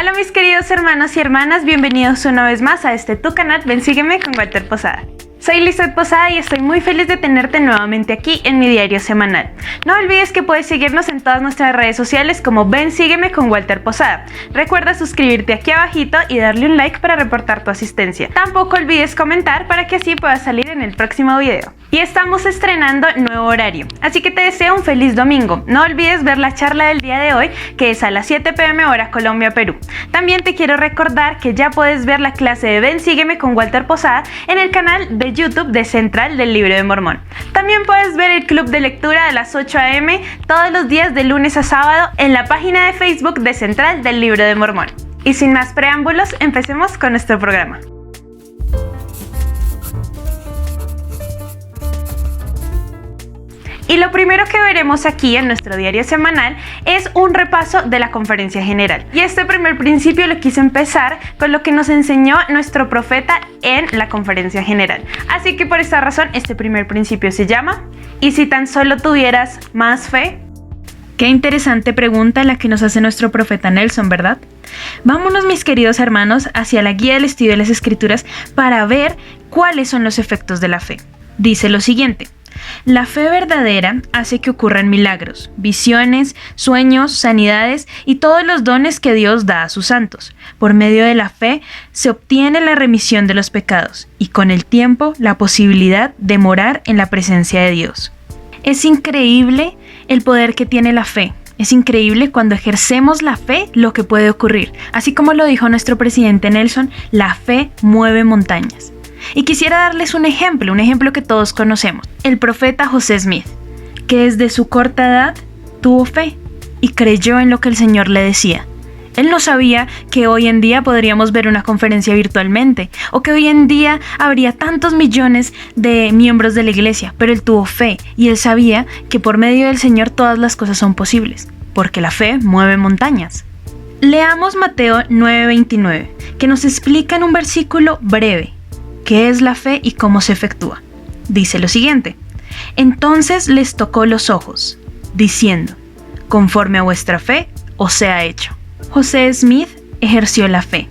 Hola mis queridos hermanos y hermanas, bienvenidos una vez más a tu canal Ven Sígueme con Walter Posada. Soy Lizeth Posada y estoy muy feliz de tenerte nuevamente aquí en mi diario semanal. No olvides que puedes seguirnos en todas nuestras redes sociales como Ven Sígueme con Walter Posada. Recuerda suscribirte aquí abajito y darle un like para reportar tu asistencia. Tampoco olvides comentar para que así puedas salir en el próximo video. Y estamos estrenando nuevo horario, así que te deseo un feliz domingo. No olvides ver la charla del día de hoy, que es a las 7 p.m. hora Colombia-Perú. También te quiero recordar que ya puedes ver la clase de Ven Sígueme con Walter Posada en el canal de YouTube de Central del Libro de Mormón. También puedes ver el club de lectura a las 8 a.m. todos los días de lunes a sábado en la página de Facebook de Central del Libro de Mormón. Y sin más preámbulos, empecemos con nuestro programa. Y lo primero que veremos aquí en nuestro diario semanal es un repaso de la conferencia general. Y este primer principio lo quise empezar con lo que nos enseñó nuestro profeta en la conferencia general. Así que por esta razón este primer principio se llama ¿y si tan solo tuvieras más fe? Qué interesante pregunta la que nos hace nuestro profeta Nelson, ¿verdad? Vámonos, mis queridos hermanos, hacia la guía del estudio de las Escrituras para ver cuáles son los efectos de la fe. Dice lo siguiente: la fe verdadera hace que ocurran milagros, visiones, sueños, sanidades y todos los dones que Dios da a sus santos. Por medio de la fe se obtiene la remisión de los pecados y con el tiempo la posibilidad de morar en la presencia de Dios. Es increíble el poder que tiene la fe. Es increíble cuando ejercemos la fe lo que puede ocurrir. Así como lo dijo nuestro presidente Nelson, la fe mueve montañas. Y quisiera darles un ejemplo que todos conocemos. El profeta José Smith, que desde su corta edad tuvo fe y creyó en lo que el Señor le decía. Él no sabía que hoy en día podríamos ver una conferencia virtualmente o que hoy en día habría tantos millones de miembros de la iglesia, pero él tuvo fe y él sabía que por medio del Señor todas las cosas son posibles, porque la fe mueve montañas. Leamos Mateo 9:29, que nos explica en un versículo breve qué es la fe y cómo se efectúa. Dice lo siguiente: entonces les tocó los ojos, diciendo, conforme a vuestra fe os sea hecho. José Smith ejerció la fe.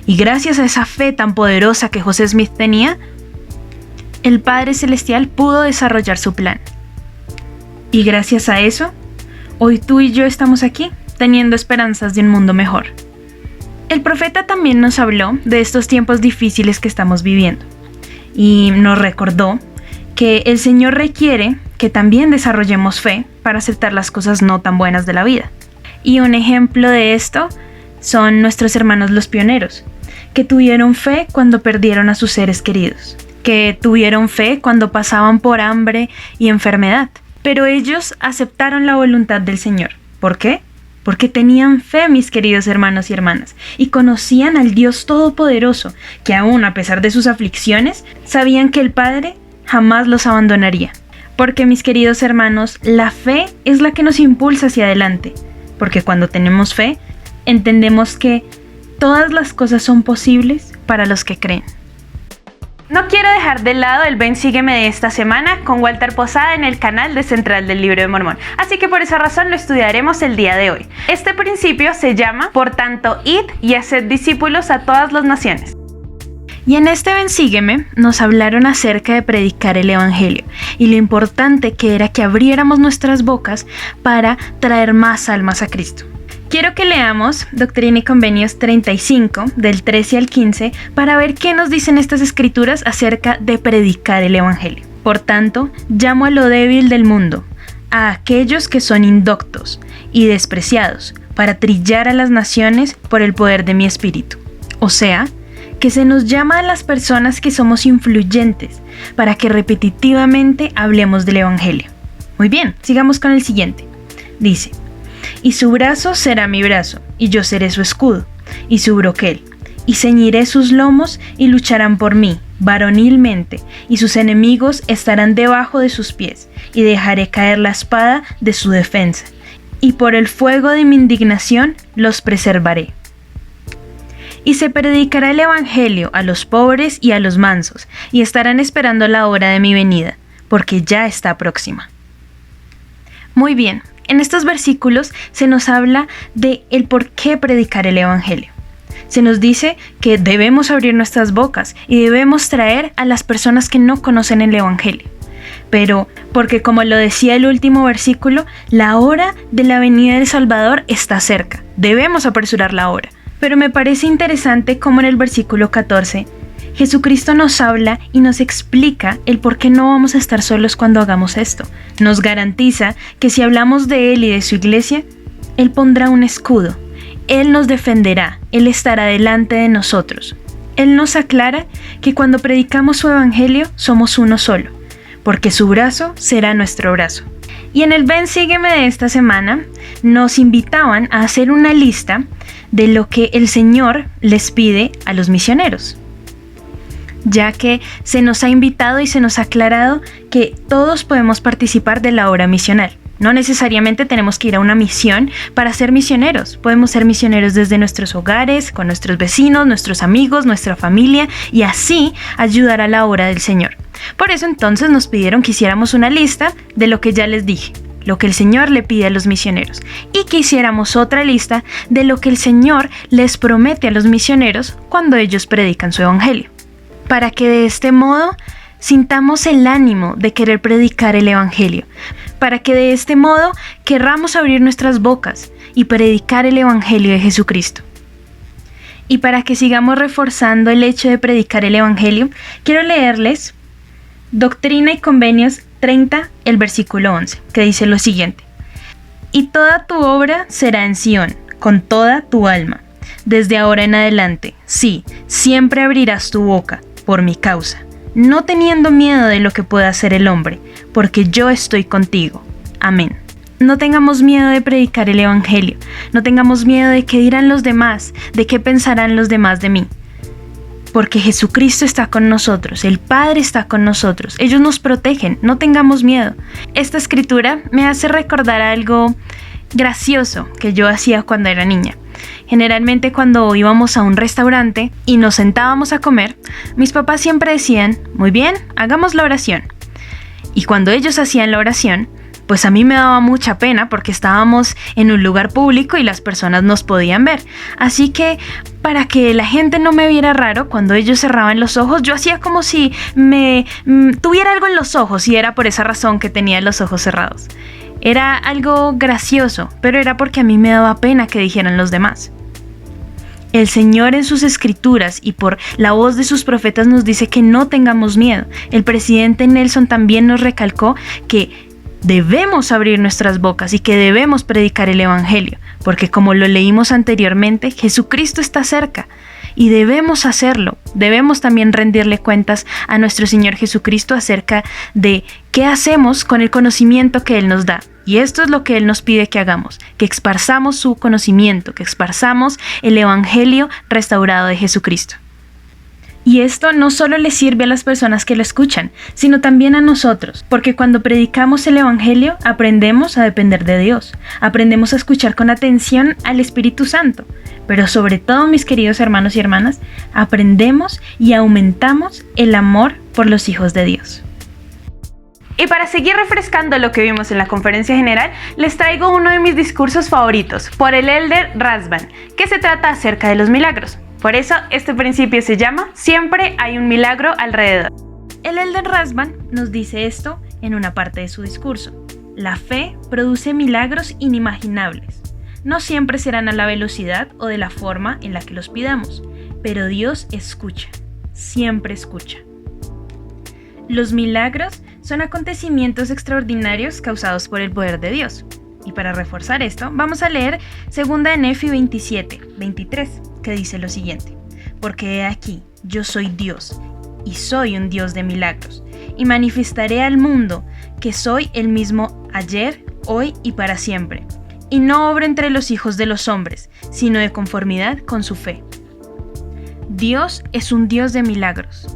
Y gracias a esa fe tan poderosa que José Smith tenía, el Padre Celestial pudo desarrollar su plan. Y gracias a eso, hoy tú y yo estamos aquí, teniendo esperanzas de un mundo mejor. El profeta también nos habló de estos tiempos difíciles que estamos viviendo y nos recordó que el Señor requiere que también desarrollemos fe para aceptar las cosas no tan buenas de la vida. Y un ejemplo de esto son nuestros hermanos los pioneros, que tuvieron fe cuando perdieron a sus seres queridos, que tuvieron fe cuando pasaban por hambre y enfermedad, pero ellos aceptaron la voluntad del Señor. ¿Por qué? Porque tenían fe, mis queridos hermanos y hermanas, y conocían al Dios Todopoderoso, que aún a pesar de sus aflicciones, sabían que el Padre jamás los abandonaría. Porque, mis queridos hermanos, la fe es la que nos impulsa hacia adelante, porque cuando tenemos fe, entendemos que todas las cosas son posibles para los que creen. No quiero dejar de lado el Ven Sígueme de esta semana con Walter Posada en el canal de Central del Libro de Mormón, así que por esa razón lo estudiaremos el día de hoy. Este principio se llama, por tanto, id y haced discípulos a todas las naciones. Y en este Ven Sígueme nos hablaron acerca de predicar el Evangelio y lo importante que era que abriéramos nuestras bocas para traer más almas a Cristo. Quiero que leamos Doctrina y Convenios 35, del 13 al 15, para ver qué nos dicen estas escrituras acerca de predicar el Evangelio. Por tanto, llamo a lo débil del mundo, a aquellos que son indoctos y despreciados, para trillar a las naciones por el poder de mi espíritu. O sea, que se nos llama a las personas que somos influyentes, para que repetitivamente hablemos del Evangelio. Muy bien, sigamos con el siguiente. Dice: y su brazo será mi brazo, y yo seré su escudo, y su broquel, y ceñiré sus lomos, y lucharán por mí, varonilmente, y sus enemigos estarán debajo de sus pies, y dejaré caer la espada de su defensa, y por el fuego de mi indignación los preservaré. Y se predicará el Evangelio a los pobres y a los mansos, y estarán esperando la hora de mi venida, porque ya está próxima. Muy bien. En estos versículos se nos habla de el por qué predicar el Evangelio. Se nos dice que debemos abrir nuestras bocas y debemos traer a las personas que no conocen el Evangelio. Pero porque, como lo decía el último versículo, la hora de la venida del Salvador está cerca. Debemos apresurar la hora. Pero me parece interesante cómo en el versículo 14 Jesucristo nos habla y nos explica el por qué no vamos a estar solos cuando hagamos esto. Nos garantiza que si hablamos de Él y de su iglesia, Él pondrá un escudo. Él nos defenderá. Él estará delante de nosotros. Él nos aclara que cuando predicamos su evangelio somos uno solo, porque su brazo será nuestro brazo. Y en el Ven Sígueme de esta semana nos invitaban a hacer una lista de lo que el Señor les pide a los misioneros, ya que se nos ha invitado y se nos ha aclarado que todos podemos participar de la obra misional. No necesariamente tenemos que ir a una misión para ser misioneros. Podemos ser misioneros desde nuestros hogares, con nuestros vecinos, nuestros amigos, nuestra familia, y así ayudar a la obra del Señor. Por eso entonces nos pidieron que hiciéramos una lista de lo que ya les dije, lo que el Señor le pide a los misioneros, y que hiciéramos otra lista de lo que el Señor les promete a los misioneros cuando ellos predican su evangelio, para que de este modo sintamos el ánimo de querer predicar el evangelio, para que de este modo querramos abrir nuestras bocas y predicar el evangelio de Jesucristo. Y para que sigamos reforzando el hecho de predicar el evangelio, quiero leerles Doctrina y Convenios 30, el versículo 11, que dice lo siguiente: y toda tu obra será en Sión, con toda tu alma. Desde ahora en adelante, sí, siempre abrirás tu boca por mi causa, no teniendo miedo de lo que pueda hacer el hombre, porque yo estoy contigo. Amén. No tengamos miedo de predicar el evangelio, no tengamos miedo de qué dirán los demás, de qué pensarán los demás de mí, porque Jesucristo está con nosotros, el Padre está con nosotros, ellos nos protegen, no tengamos miedo. Esta escritura me hace recordar algo gracioso que yo hacía cuando era niña. Generalmente cuando íbamos a un restaurante y nos sentábamos a comer, mis papás siempre decían: muy bien, hagamos la oración. Y cuando ellos hacían la oración, pues a mí me daba mucha pena porque estábamos en un lugar público y las personas nos podían ver. Así que para que la gente no me viera raro, cuando ellos cerraban los ojos, yo hacía como si me tuviera algo en los ojos, y era por esa razón que tenía los ojos cerrados. Era algo gracioso, pero era porque a mí me daba pena que dijeran los demás. El Señor en sus escrituras y por la voz de sus profetas nos dice que no tengamos miedo. El presidente Nelson también nos recalcó que debemos abrir nuestras bocas y que debemos predicar el evangelio, porque como lo leímos anteriormente, Jesucristo está cerca y debemos hacerlo. Debemos también rendirle cuentas a nuestro Señor Jesucristo acerca de qué hacemos con el conocimiento que Él nos da. Y esto es lo que Él nos pide que hagamos, que esparzamos su conocimiento, que esparzamos el evangelio restaurado de Jesucristo. Y esto no solo le sirve a las personas que lo escuchan, sino también a nosotros, porque cuando predicamos el evangelio aprendemos a depender de Dios, aprendemos a escuchar con atención al Espíritu Santo, pero sobre todo, mis queridos hermanos y hermanas, aprendemos y aumentamos el amor por los hijos de Dios. Y para seguir refrescando lo que vimos en la conferencia general, les traigo uno de mis discursos favoritos, por el Elder Rasband, que se trata acerca de los milagros. Por eso, este principio se llama Siempre hay un milagro alrededor. El Elder Rasband nos dice esto en una parte de su discurso: la fe produce milagros inimaginables. No siempre serán a la velocidad o de la forma en la que los pidamos, pero Dios escucha, siempre escucha. Los milagros son acontecimientos extraordinarios causados por el poder de Dios. Y para reforzar esto, vamos a leer 2 Nefi 27, 23, que dice lo siguiente: porque he aquí, yo soy Dios, y soy un Dios de milagros, y manifestaré al mundo que soy el mismo ayer, hoy y para siempre, y no obro entre los hijos de los hombres, sino de conformidad con su fe. Dios es un Dios de milagros.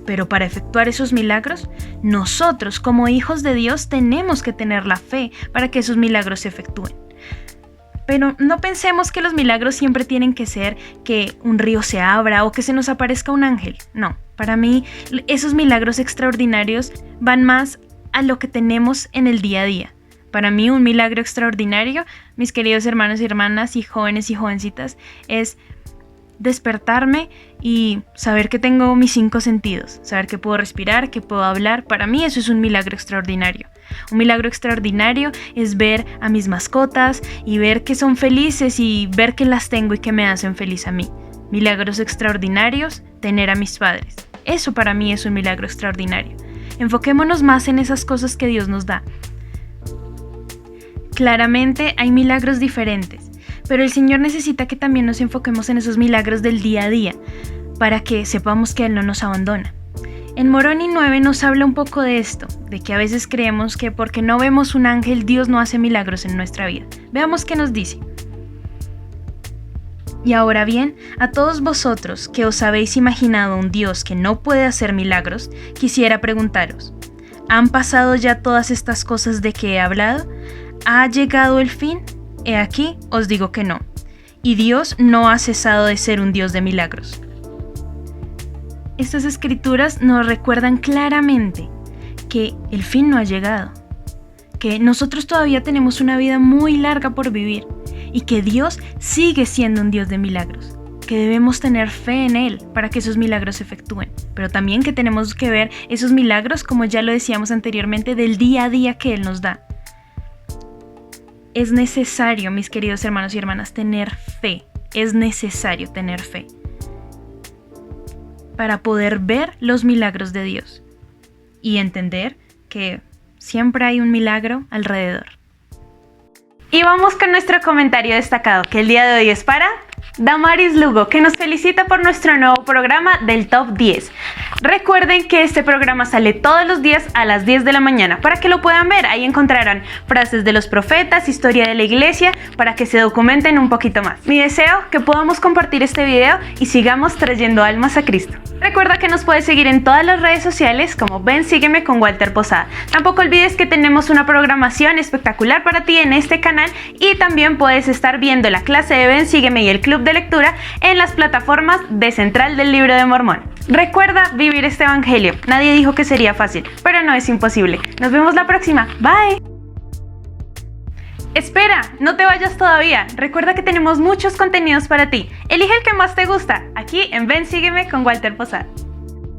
Pero para efectuar esos milagros, nosotros como hijos de Dios tenemos que tener la fe para que esos milagros se efectúen. Pero no pensemos que los milagros siempre tienen que ser que un río se abra o que se nos aparezca un ángel. No, para mí esos milagros extraordinarios van más a lo que tenemos en el día a día. Para mí un milagro extraordinario, mis queridos hermanos y hermanas y jóvenes y jovencitas, es despertarme y saber que tengo mis 5 sentidos, saber que puedo respirar, que puedo hablar. Para mí eso es un milagro extraordinario. Un milagro extraordinario es ver a mis mascotas y ver que son felices y ver que las tengo y que me hacen feliz a mí. Milagros extraordinarios, tener a mis padres. Eso para mí es un milagro extraordinario. Enfoquémonos más en esas cosas que Dios nos da. Claramente hay milagros diferentes, pero el Señor necesita que también nos enfoquemos en esos milagros del día a día, para que sepamos que Él no nos abandona. En Moroni 9 nos habla un poco de esto, de que a veces creemos que porque no vemos un ángel, Dios no hace milagros en nuestra vida. Veamos qué nos dice. Y ahora bien, a todos vosotros que os habéis imaginado un Dios que no puede hacer milagros, quisiera preguntaros, ¿han pasado ya todas estas cosas de que he hablado? ¿Ha llegado el fin? He aquí, os digo que no. Y Dios no ha cesado de ser un Dios de milagros. Estas escrituras nos recuerdan claramente que el fin no ha llegado, que nosotros todavía tenemos una vida muy larga por vivir y que Dios sigue siendo un Dios de milagros, que debemos tener fe en Él para que esos milagros se efectúen, pero también que tenemos que ver esos milagros, como ya lo decíamos anteriormente, del día a día que Él nos da. Es necesario, mis queridos hermanos y hermanas, tener fe. Es necesario tener fe para poder ver los milagros de Dios y entender que siempre hay un milagro alrededor. Y vamos con nuestro comentario destacado, que el día de hoy es para Damaris Lugo, que nos felicita por nuestro nuevo programa del Top 10. Recuerden que este programa sale todos los días a las 10 de la mañana para que lo puedan ver. Ahí encontrarán frases de los profetas, historia de la iglesia, para que se documenten un poquito más. Mi deseo que podamos compartir este video y sigamos trayendo almas a Cristo. Recuerda que nos puedes seguir en todas las redes sociales como Ven Sígueme con Walter Posada. Tampoco olvides que tenemos una programación espectacular para ti en este canal y también puedes estar viendo la clase de Ven Sígueme y el club de lectura en las plataformas de Central del Libro de Mormón. Recuerda vivir este evangelio. Nadie dijo que sería fácil, pero no es imposible. Nos vemos la próxima. Bye. Espera, no te vayas todavía. Recuerda que tenemos muchos contenidos para ti. Elige el que más te gusta, aquí en Ven Sígueme con Walter Posada.